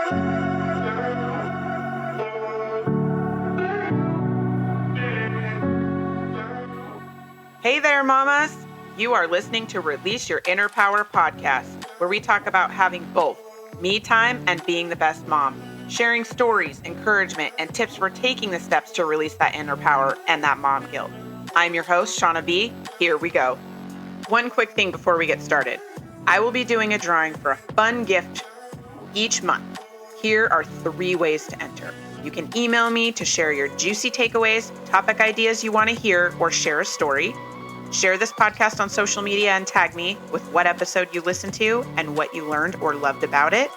Hey there, mamas! You are listening to Release Your Inner Power podcast, where we talk about having both me time and being the best mom, sharing stories, encouragement, and tips for taking the steps to release that inner power and that mom guilt. I'm your host, Shauna B. Here we go. One quick thing before we get started. I will be doing a drawing for a fun gift each month. Here are 3 ways to enter. You can email me to share your juicy takeaways, topic ideas you want to hear, or share a story. Share this podcast on social media and tag me with what episode you listened to and what you learned or loved about it.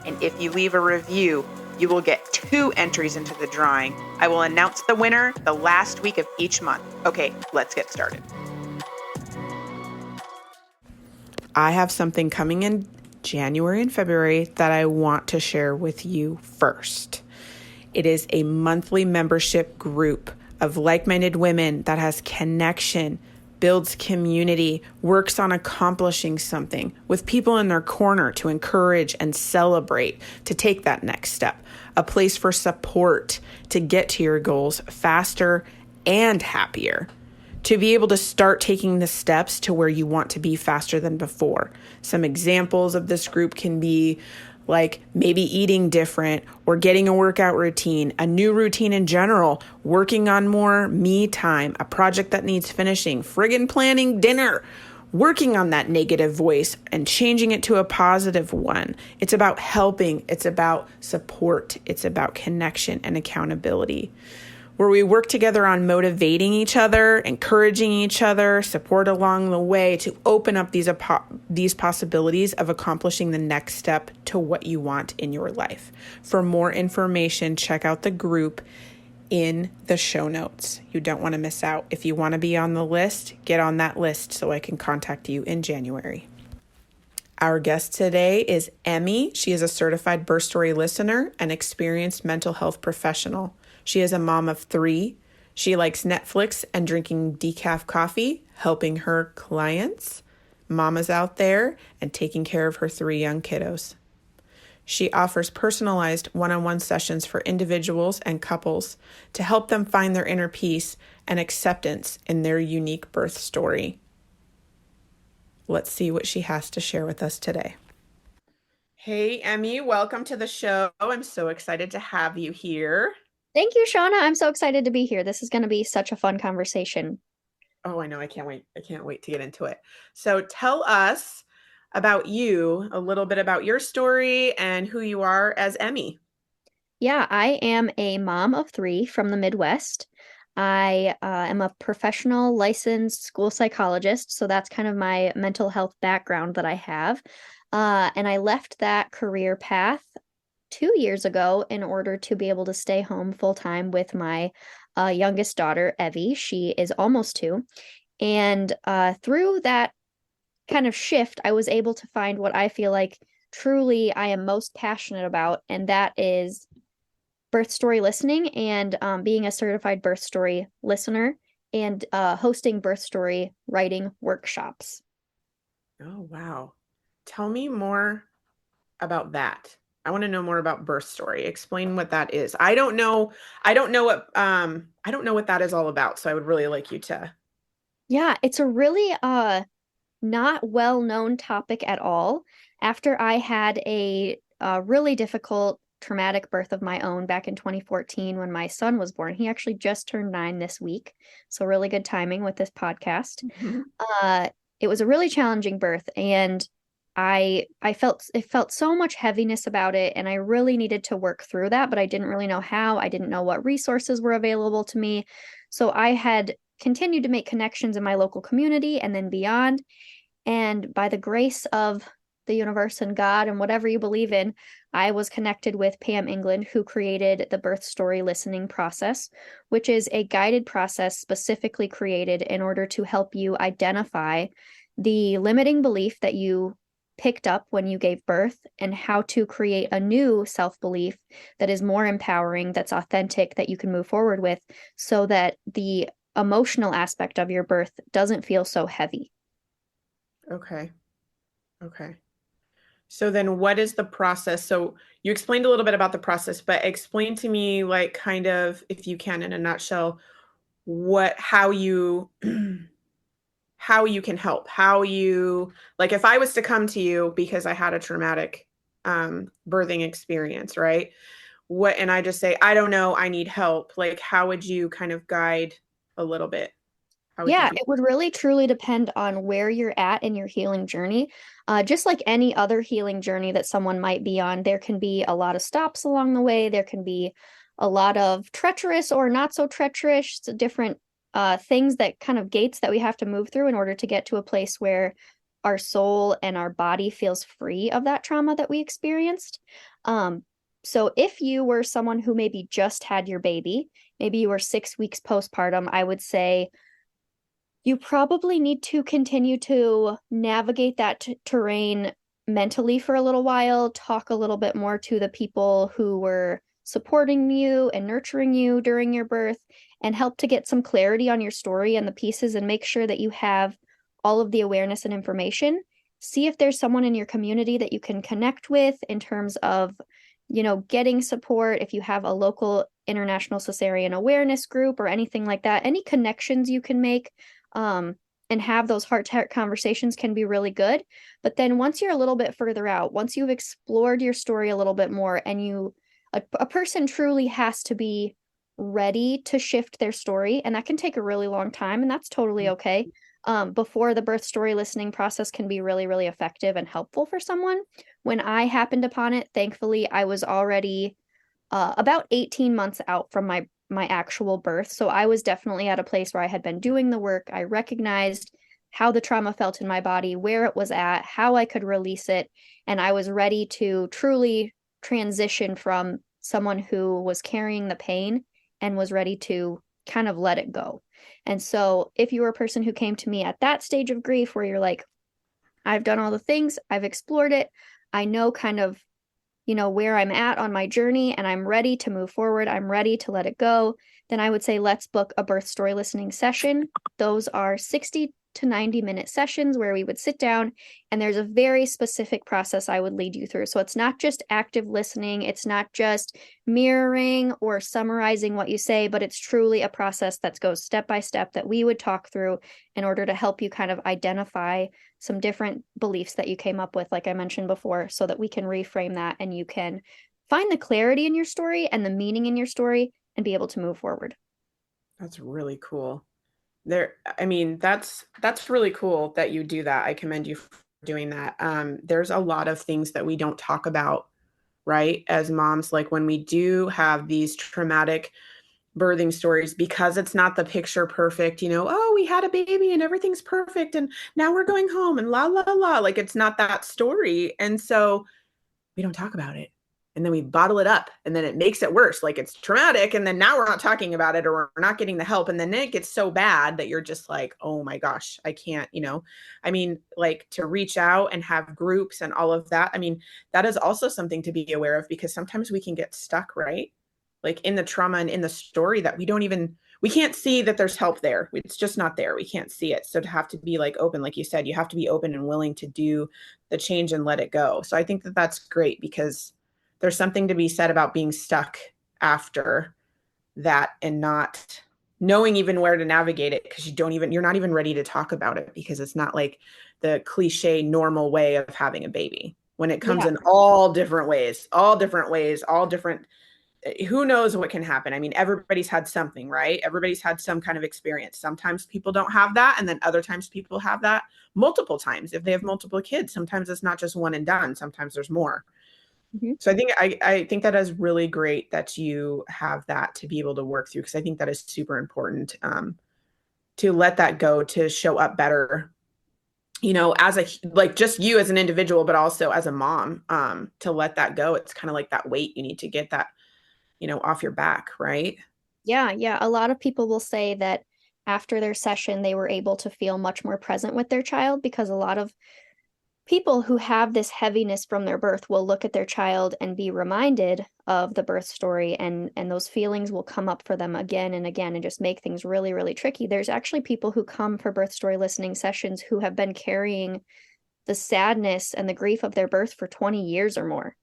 And if you leave a review, you will get 2 entries into the drawing. I will announce the winner the last week of each month. Okay, let's get started. I have something coming in January and February that I want to share with you first. It is a monthly membership group of like-minded women that has connection, builds community, works on accomplishing something with people in their corner to encourage and celebrate, to take that next step, a place for support to get to your goals faster and happier, to be able to start taking the steps to where you want to be faster than before. Some examples of this group can be like maybe eating different or getting a workout routine, a new routine in general, working on more me time, a project that needs finishing, friggin' planning dinner, working on that negative voice and changing it to a positive one. It's about helping. It's about support. It's about connection and accountability, where we work together on motivating each other, encouraging each other, support along the way to open up these possibilities of accomplishing the next step to what you want in your life. For more information, check out the group in the show notes. You don't want to miss out. If you want to be on the list, get on that list so I can contact you in January. Our guest today is Emmy. She is a certified birth story listener and experienced mental health professional. She is a mom of 3. She likes Netflix and drinking decaf coffee, helping her clients, mamas out there, and taking care of her 3 young kiddos. She offers personalized one-on-one sessions for individuals and couples to help them find their inner peace and acceptance in their unique birth story. Let's see what she has to share with us today. Hey, Emmy, welcome to the show. I'm so excited to have you here. Thank you, Shauna. I'm so excited to be here. This is going to be such a fun conversation. Oh, I know. I can't wait. I can't wait to get into it. So tell us about you, a little bit about your story and who you are as Emmy. Yeah, I am a mom of 3 from the Midwest. I am a professional licensed school psychologist, so that's kind of my mental health background that I have. And I left that career path 2 years ago in order to be able to stay home full time with my youngest daughter, Evie. She is almost 2. And through that kind of shift, I was able to find what I feel like truly I am most passionate about, and that is birth story listening and being a certified birth story listener and hosting birth story writing workshops. Oh, wow. Tell me more about that. I want to know more about birth story. Explain what that is. I don't know what that is all about. So I would really like you to. Yeah, it's a really not well-known topic at all. After I had a really difficult traumatic birth of my own back in 2014 when my son was born. He actually just turned 9 this week. So really good timing with this podcast. Mm-hmm. It was a really challenging birth, and I felt so much heaviness about it, and I really needed to work through that, but I didn't really know how. I didn't know what resources were available to me. So I had continued to make connections in my local community and then beyond. And by the grace of the universe and God and whatever you believe in, I was connected with Pam England, who created the birth story listening process, which is a guided process specifically created in order to help you identify the limiting belief that you picked up when you gave birth and how to create a new self-belief that is more empowering, that's authentic, that you can move forward with so that the emotional aspect of your birth doesn't feel so heavy. Okay. So then what is the process? So you explained a little bit about the process, but explain to me like kind of, if you can in a nutshell, what how you how you can help. How you like if I was to come to you because I had a traumatic birthing experience, right? What and I just say, I don't know, I need help. Like how would you kind of guide a little bit? How would you Yeah, do? it would really truly depend on where you're at in your healing journey. Just like any other healing journey that someone might be on, there can be a lot of stops along the way. There can be a lot of treacherous or not so treacherous, different things that kind of gates that we have to move through in order to get to a place where our soul and our body feels free of that trauma that we experienced. Um, so if you were someone who maybe just had your baby, maybe you were 6 weeks postpartum, I would say you probably need to continue to navigate that terrain mentally for a little while, talk a little bit more to the people who were supporting you and nurturing you during your birth, and help to get some clarity on your story and the pieces and make sure that you have all of the awareness and information. See if there's someone in your community that you can connect with in terms of, getting support. If you have a local international cesarean awareness group or anything like that, any connections you can make um, and have those heart-to-heart conversations can be really good. But then once you're a little bit further out, once you've explored your story a little bit more, and a person truly has to be ready to shift their story, and that can take a really long time, and that's totally okay. Before the birth story listening process can be really, really effective and helpful for someone. When I happened upon it, thankfully, I was already about 18 months out from my actual birth. So I was definitely at a place where I had been doing the work. I recognized how the trauma felt in my body, where it was at, how I could release it, and I was ready to truly transition from someone who was carrying the pain and was ready to kind of let it go. And so if you were a person who came to me at that stage of grief where you're like, I've done all the things, I've explored it, I know kind of where I'm at on my journey and I'm ready to move forward, I'm ready to let it go, then I would say let's book a birth story listening session. Those are 60 to 90-minute sessions where we would sit down, and there's a very specific process I would lead you through. So it's not just active listening, it's not just mirroring or summarizing what you say, but it's truly a process that goes step by step that we would talk through in order to help you kind of identify some different beliefs that you came up with, like I mentioned before, so that we can reframe that and you can find the clarity in your story and the meaning in your story and be able to move forward. That's really cool. I mean, that's really cool that you do that. I commend you for doing that. There's a lot of things that we don't talk about, right? As moms, like when we do have these traumatic birthing stories, because it's not the picture perfect, oh, we had a baby and everything's perfect and now we're going home and la la la. Like it's not that story. And so we don't talk about it. And then we bottle it up and then it makes it worse. Like it's traumatic. And then now we're not talking about it or we're not getting the help. And then it gets so bad that you're just like, oh my gosh, I can't, I mean, like to reach out and have groups and all of that. I mean, that is also something to be aware of because sometimes we can get stuck, right? Like in the trauma and in the story that we can't see that there's help there. It's just not there. We can't see it. So to have to be like open, like you said, you have to be open and willing to do the change and let it go. So I think that that's great because there's something to be said about being stuck after that and not knowing even where to navigate it because you're not even ready to talk about it because it's not like the cliche normal way of having a baby when it comes Yeah. in all different ways, all different who knows what can happen. I mean, everybody's had something, right? Everybody's had some kind of experience. Sometimes people don't have that. And then other times people have that multiple times. If they have multiple kids, sometimes it's not just one and done. Sometimes there's more. Mhm. So I think that is really great that you have that to be able to work through because I think that is super important to let that go, to show up better, as like just you as an individual, but also as a mom, to let that go. It's kind of like that weight you need to get that off your back, right? Yeah, yeah. A lot of people will say that after their session, they were able to feel much more present with their child because a lot of people who have this heaviness from their birth will look at their child and be reminded of the birth story, and those feelings will come up for them again and again and just make things really, really tricky. There's actually people who come for birth story listening sessions who have been carrying the sadness and the grief of their birth for 20 years or more.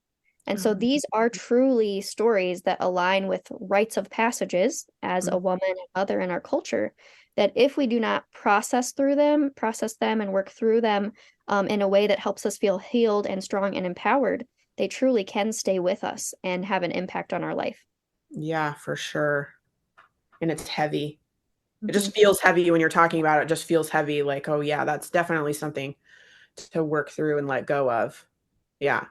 And so Um, these are truly stories that align with rites of passages as a woman and mother in our culture, that if we do not process them and work through them in a way that helps us feel healed and strong and empowered, they truly can stay with us and have an impact on our life. yeah, for sure. And it's heavy. It Mhm. just feels heavy when you're talking about it. It just feels heavy. Like, oh yeah, that's definitely something to work through and let go of. Yeah.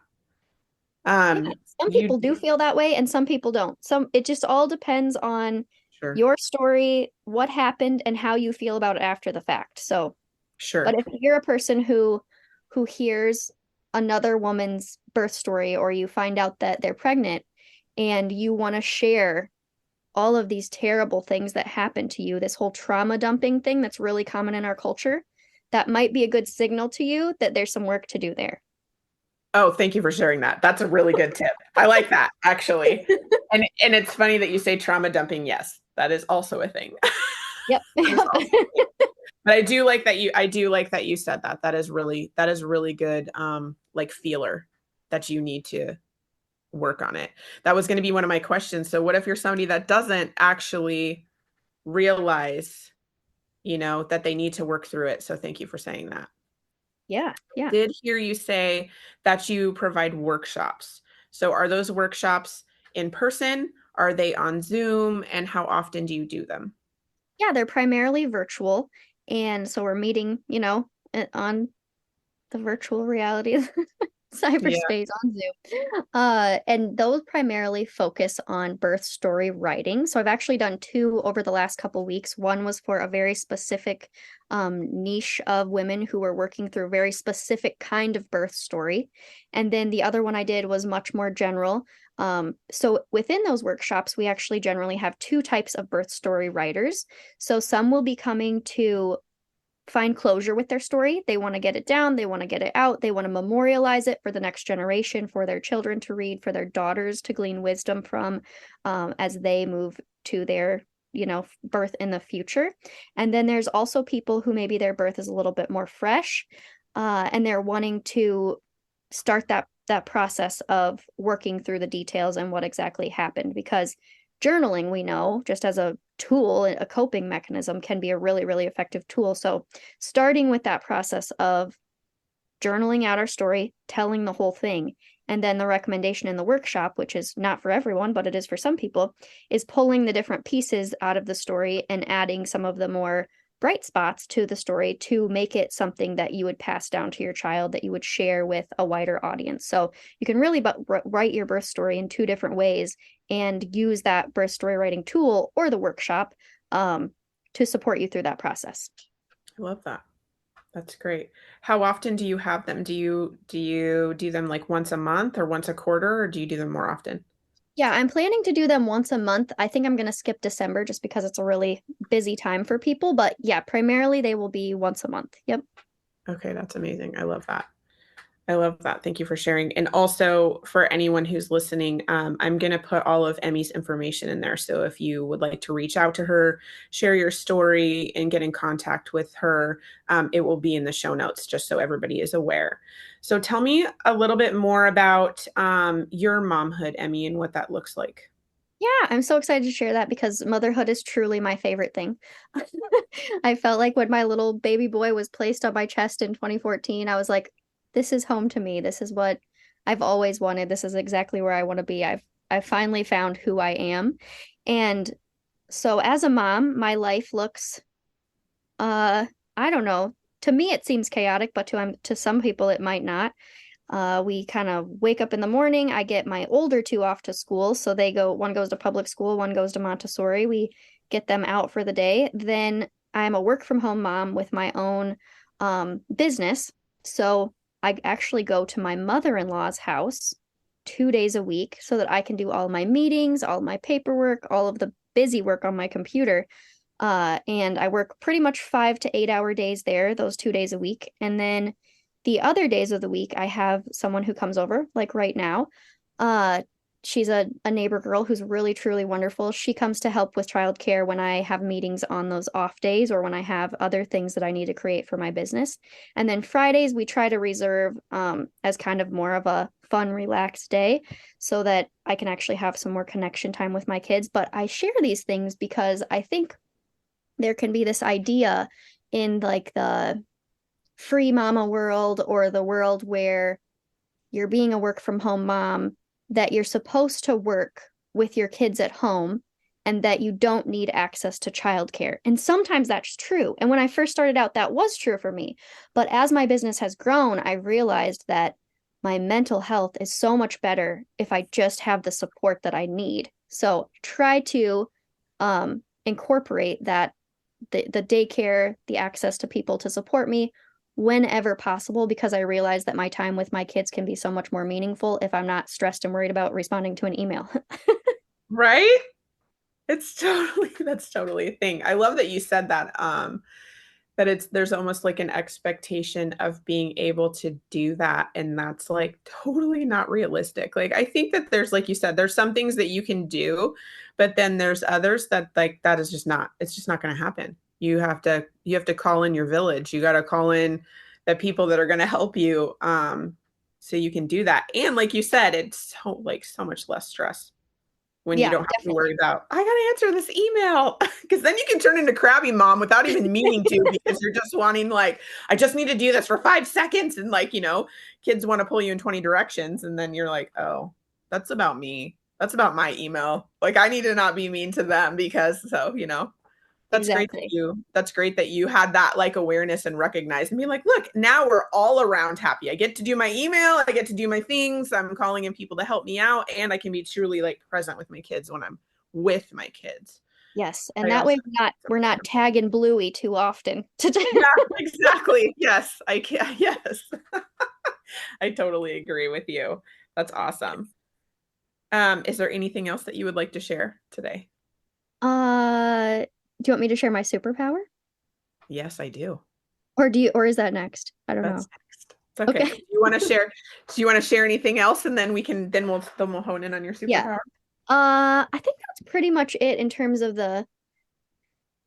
Yeah, some You people do feel that way and some people don't. It just all depends on sure, your story, what happened, and how you feel about it after the fact. So, but sure. if you're a person who hears another woman's birth story or you find out that they're pregnant and you want to share all of these terrible things that happened to you, this whole trauma dumping thing that's really common in our culture, that might be a good signal to you that there's some work to do there. Oh, thank you for sharing that. That's a really good tip. I like that actually. And it's funny that you say trauma dumping. Yes, that is also a thing. Yep. That is also a thing. But I do like that you said that. That is really good like feeler that you need to work on it. That was going to be one of my questions. So what if you're somebody that doesn't actually realize, that they need to work through it? So thank you for saying that. Yeah, yeah. Did hear you say that you provide workshops. So are those workshops in person? Are they on Zoom? And how often do you do them? Yeah, they're primarily virtual. And so we're meeting, on the virtual reality of Yeah. cyberspace on Zoom. And those primarily focus on birth story writing. So I've actually done two over the last couple weeks. One was for a very specific niche of women who were working through a very specific kind of birth story. And then the other one I did was much more general. So within those workshops, we actually generally have two types of birth story writers. So some will be coming to find closure with their story. They want to get it down, they want to get it out, they want to memorialize it for the next generation, for their children to read, for their daughters to glean wisdom from as they move to their birth in the future. And then there's also people who maybe their birth is a little bit more fresh and they're wanting to start that process of working through the details and what exactly happened, because journaling, we know, just as a tool, a coping mechanism, can be a really, really effective tool. So starting with that process of journaling out our story, telling the whole thing, and then the recommendation in the workshop, which is not for everyone, but it is for some people, is pulling the different pieces out of the story and adding some of the more bright spots to the story to make it something that you would pass down to your child, that you would share with a wider audience. So you can really write your birth story in two different ways and use that birth story writing tool or the workshop to support you through that process. I love that. That's great. How often do you have them? Do you do them like once a month or once a quarter, or do you do them more often? Yeah, I'm planning to do them once a month. I think I'm going to skip December just because it's a really busy time for people. But yeah, primarily they will be once a month. Yep. Okay, that's amazing. I love that. I love that. Thank you for sharing. And also for anyone who's listening, I'm going to put all of Emmy's information in there. So if you would like to reach out to her, share your story, and get in contact with her, it will be in the show notes just so everybody is aware. So tell me a little bit more about your momhood, Emmy, and what that looks like. Yeah, I'm so excited to share that because motherhood is truly my favorite thing. I felt like when my little baby boy was placed on my chest in 2014, I was like, this is home to me. This is what I've always wanted. This is exactly where I want to be. I've finally found who I am. And so as a mom, my life looks uh I don't know. To me it seems chaotic, but to some people it might not. We kind of wake up in the morning. I get my older two off to school. So one goes to public school, one goes to Montessori. We get them out for the day. Then I'm a work from home mom with my own business. So I actually go to my mother-in-law's house 2 days a week so that I can do all my meetings, all my paperwork, all of the busy work on my computer. And I work pretty much 5 to 8 hour days there, those 2 days a week. And then the other days of the week, I have someone who comes over, like right now, uh, she's a neighbor girl who's really, truly wonderful. She comes to help with childcare when I have meetings on those off days or when I have other things that I need to create for my business. And then Fridays, we try to reserve as kind of more of a fun, relaxed day so that I can actually have some more connection time with my kids. But I share these things because I think there can be this idea in like the free mama world or the world where you're being a work from home mom that you're supposed to work with your kids at home and that you don't need access to childcare. And sometimes that's true. And when I first started out, that was true for me. But as my business has grown, I realized that my mental health is so much better if I just have the support that I need. So try to incorporate that the daycare, the access to people to support me whenever possible, because I realize that my time with my kids can be so much more meaningful if I'm not stressed and worried about responding to an email. Right? That's totally a thing. I love that you said that. That there's almost like an expectation of being able to do that. And that's like totally not realistic. Like, I think that there's, like you said, there's some things that you can do, but then there's others that like, that is just not, it's just not going to happen. You have to call in your village. You got to call in the people that are going to help you. So you can do that. And like you said, it's so much less stress when you Yeah, don't have to worry definitely. about, I got to answer this email. Because then you can turn into crabby mom without even meaning to, because you're just wanting, like, I just need to do this for 5 seconds. And, like, kids want to pull you in 20 directions. And then you're like, oh, that's about me. That's about my email. Like, I need to not be mean to them because, Exactly. that's great that you had that like awareness and recognize and be like, look, now we're all around happy. I get to do my email, I get to do my things, I'm calling in people to help me out, and I can be truly like present with my kids when I'm with my kids. Yes. And I that also way we're not tagging Bluey too often. Yeah, exactly. Yes, I can. Yes. I totally agree with you. That's awesome. Is there anything else that you would like to share today? Do you want me to share my superpower? Yes, I do. Or is that next? I don't know. That's next. It's okay. Okay. Do you want to share anything else, and then we'll hone in on your Yeah. superpower? I think that's pretty much it in terms of the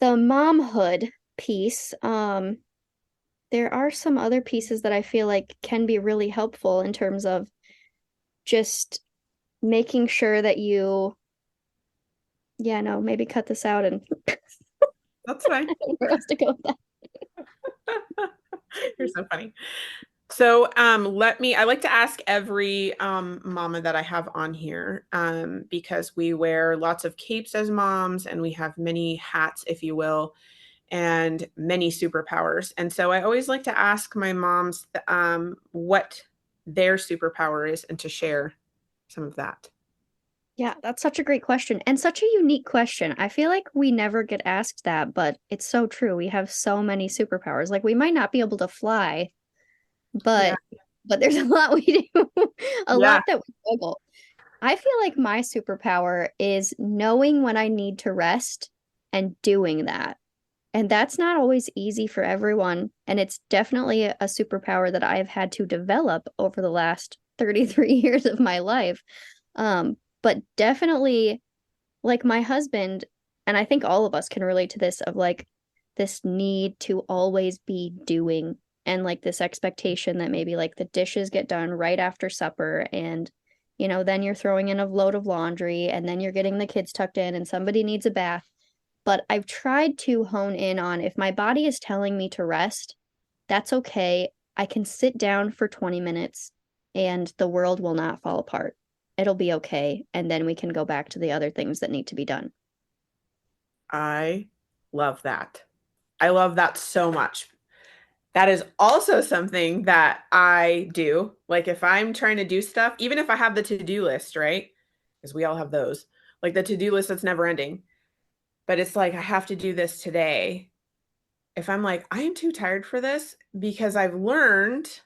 momhood piece. There are some other pieces that I feel like can be really helpful in terms of just making sure that yeah, no, maybe cut this out and That's fine. where else to go with that. You're so funny. So, I like to ask every mama that I have on here, because we wear lots of capes as moms and we have many hats, if you will, and many superpowers. And so I always like to ask my moms what their superpower is and to share some of that. Yeah, that's such a great question and such a unique question. I feel like we never get asked that, but it's so true. We have so many superpowers. Like we might not be able to fly, Yeah. but there's a lot we do, a Yeah. lot that we juggle. I feel like my superpower is knowing when I need to rest and doing that. And that's not always easy for everyone. And it's definitely a superpower that I've had to develop over the last 33 years of my life. But definitely, like my husband, and I think all of us can relate to this of like this need to always be doing and like this expectation that maybe like the dishes get done right after supper and then you're throwing in a load of laundry and then you're getting the kids tucked in and somebody needs a bath. But I've tried to hone in on if my body is telling me to rest, that's okay. I can sit down for 20 minutes and the world will not fall apart. It'll be okay. And then we can go back to the other things that need to be done. I love that. I love that so much. That is also something that I do. Like if I'm trying to do stuff, even if I have the to-do list, right? Because we all have those, like the to-do list that's never ending. But it's like I have to do this today. If I'm like, I am too tired for this because I've learned,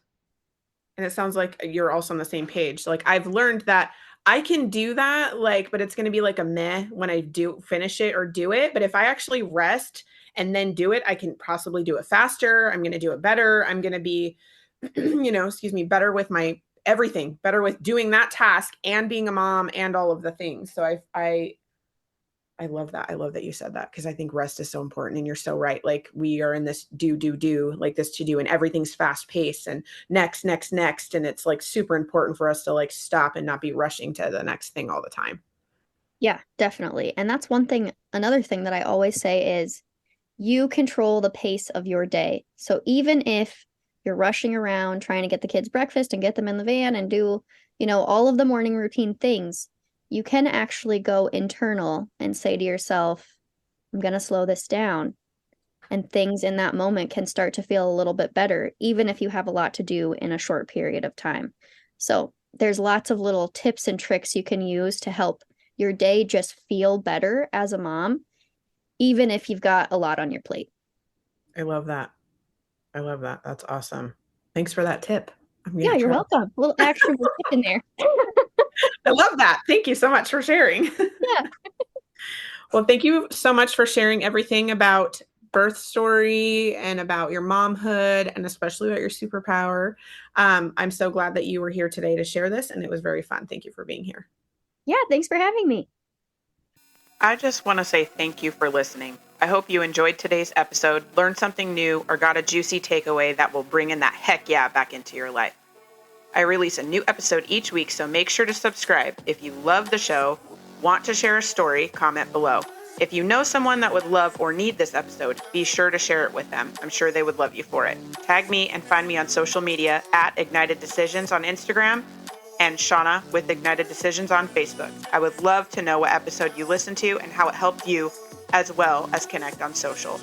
and it sounds like you're also on the same page. Like I've learned that I can do that, like, but it's going to be like a meh when I do finish it or do it. But if I actually rest and then do it, I can possibly do it faster. I'm going to do it better. I'm going to be, excuse me, better with my everything, better with doing that task and being a mom and all of the things. So I love that. I love that you said that, because I think rest is so important, and you're so right. Like, we are in this do, like this to do, and everything's fast paced and next. And it's like super important for us to like stop and not be rushing to the next thing all the time. Yeah, definitely. And that's another thing that I always say is you control the pace of your day. So even if you're rushing around trying to get the kids breakfast and get them in the van and do, all of the morning routine things, you can actually go internal and say to yourself, I'm going to slow this down. And things in that moment can start to feel a little bit better, even if you have a lot to do in a short period of time. So there's lots of little tips and tricks you can use to help your day just feel better as a mom, even if you've got a lot on your plate. I love that. I love that. That's awesome. Thanks for that tip. I'm going Yeah, to you're try. welcome. A little actionable tip in there. I love that. Thank you so much for sharing. Yeah. Well, thank you so much for sharing everything about birth story and about your momhood, and especially about your superpower. I'm so glad that you were here today to share this, and it was very fun. Thank you for being here. Yeah, thanks for having me. I just want to say thank you for listening. I hope you enjoyed today's episode, learned something new, or got a juicy takeaway that will bring in that heck yeah back into your life. I release a new episode each week, so make sure to subscribe. If you love the show, want to share a story, comment below. If you know someone that would love or need this episode, be sure to share it with them. I'm sure they would love you for it. Tag me and find me on social media at Ignited Decisions on Instagram and Shauna with Ignited Decisions on Facebook. I would love to know what episode you listened to and how it helped you, as well as connect on social.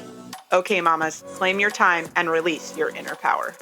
Okay, mamas, claim your time and release your inner power.